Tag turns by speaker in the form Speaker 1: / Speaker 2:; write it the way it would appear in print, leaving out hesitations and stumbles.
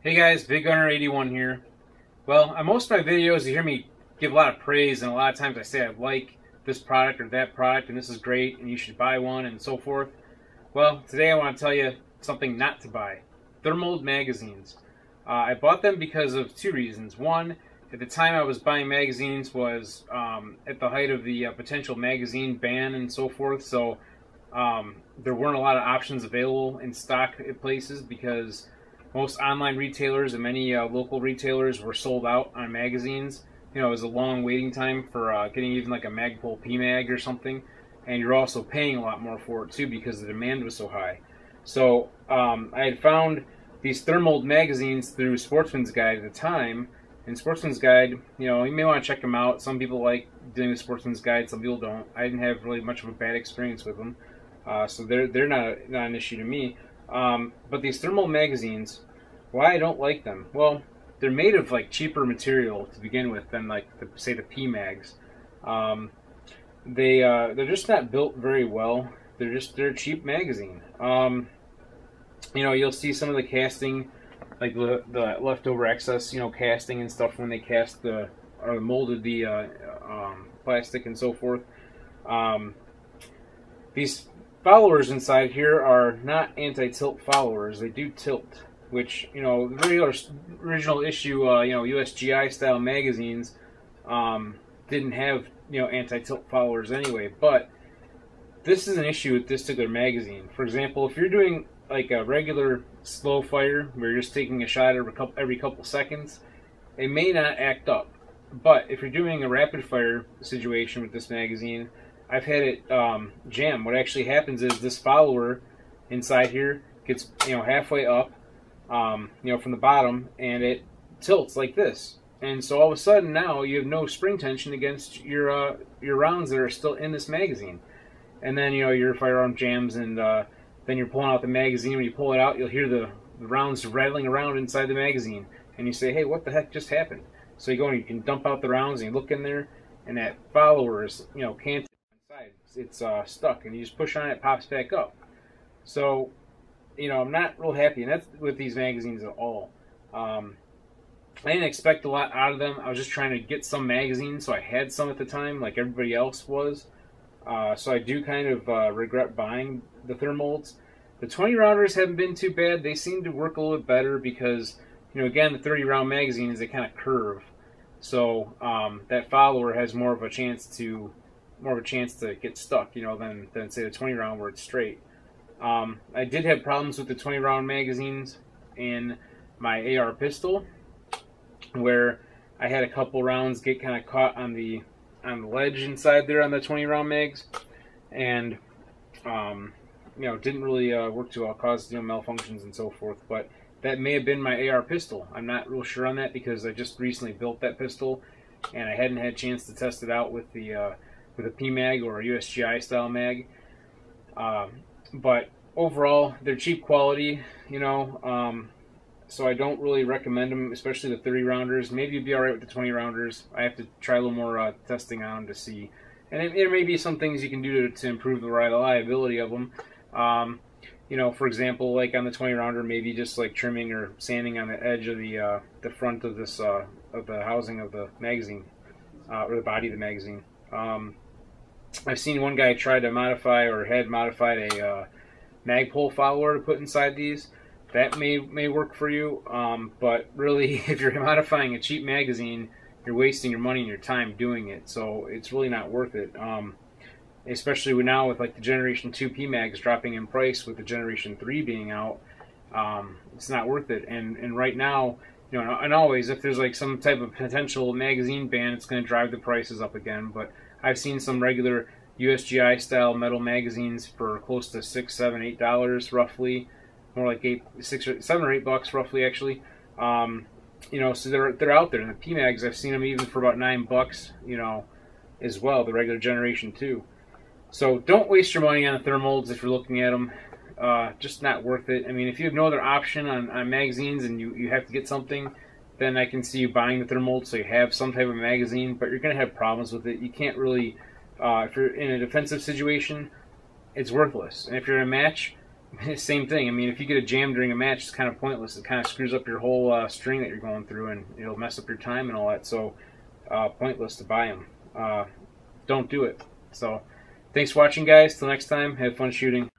Speaker 1: Hey guys, BigGunner81 here. Well, on most of my videos you hear me give a lot of praise, and a lot of times I say I like this product or that product and this is great and you should buy one and so forth. Well, today I want to tell you something not to buy. Thermold magazines. I bought them because of two reasons. One, at the time I was buying magazines was at the height of the potential magazine ban and so forth, so there weren't a lot of options available in stock at places because most online retailers and many local retailers were sold out on magazines. You know, it was a long waiting time for getting even like a Magpul PMag or something, and you're also paying a lot more for it too because the demand was so high. So I had found these Thermold magazines through Sportsman's Guide at the time, and Sportsman's Guide, you know, you may want to check them out. Some people like doing the Sportsman's Guide, some people don't. I didn't have really much of a bad experience with them, so they're not an issue to me. But these Thermold magazines, why I don't like them? Well, they're made of like cheaper material to begin with than like say the PMags. They're just not built very well. They're a cheap magazine. You know, you'll see some of the casting, like the leftover excess, you know, casting and stuff when they cast or molded the plastic and so forth. These followers inside here are not anti-tilt followers. They do tilt, which, you know, the regular original issue, you know, USGI style magazines didn't have, you know, anti-tilt followers anyway. But this is an issue with this particular magazine. For example, if you're doing like a regular slow fire where you're just taking a shot every couple seconds, it may not act up. But if you're doing a rapid fire situation with this magazine, I've had it jam. What actually happens is this follower inside here gets, you know, halfway up, you know, from the bottom, and it tilts like this. And so all of a sudden now you have no spring tension against your rounds that are still in this magazine. And then, you know, your firearm jams, and then you're pulling out the magazine. When you pull it out, you'll hear the rounds rattling around inside the magazine, and you say, hey, what the heck just happened? So you go and you can dump out the rounds and you look in there, and that follower is, you know, canted inside. It's stuck, and you just push on it, it pops back up. So, you know, I'm not real happy, and that's with these magazines at all. I didn't expect a lot out of them. I was just trying to get some magazines, so I had some at the time, like everybody else was. So I do kind of regret buying the Thermolds. The 20-rounders haven't been too bad. They seem to work a little bit better because, you know, again, the 30-round magazines, they kind of curve. So that follower has more of a chance to get stuck, you know, than say the 20-round where it's straight. I did have problems with the 20-round magazines in my AR pistol, where I had a couple rounds get kind of caught on the ledge inside there on the 20-round mags, and you know, didn't really work too well, caused, you know, malfunctions and so forth. But that may have been my AR pistol. I'm not real sure on that because I just recently built that pistol, and I hadn't had a chance to test it out with a PMag or a USGI style mag. But overall, they're cheap quality, you know. So I don't really recommend them, especially the 30-rounders. Maybe you'd be all right with the 20-rounders. I have to try a little more testing on them to see. And there may be some things you can do to improve the reliability of them. You know, for example, like on the 20-rounder, maybe just like trimming or sanding on the edge of the front of this of the housing of the magazine, or the body of the magazine. I've seen one guy try to modify, or had modified, a Magpul follower to put inside these. That may work for you, but really, if you're modifying a cheap magazine, you're wasting your money and your time doing it. So it's really not worth it. Especially now with like the Generation 2 PMags dropping in price, with the Generation 3 being out, it's not worth it. And right now, you know, and always, if there's like some type of potential magazine ban, it's going to drive the prices up again. But I've seen some regular USGI style metal magazines for close to $6, $7, $8 roughly. More like $7 or $8 roughly, actually. You know, so they're out there. And the PMags, I've seen them even for about $9, you know, as well, the regular Generation 2. So don't waste your money on the Thermolds if you're looking at them. Just not worth it. I mean, if you have no other option on magazines and you have to get something, then I can see you buying the Thermold so you have some type of magazine, but you're going to have problems with it. You can't really, if you're in a defensive situation, it's worthless. And if you're in a match, same thing. I mean, if you get a jam during a match, it's kind of pointless. It kind of screws up your whole string that you're going through, and it'll mess up your time and all that. So pointless to buy them. Don't do it. So thanks for watching, guys. Till next time, have fun shooting.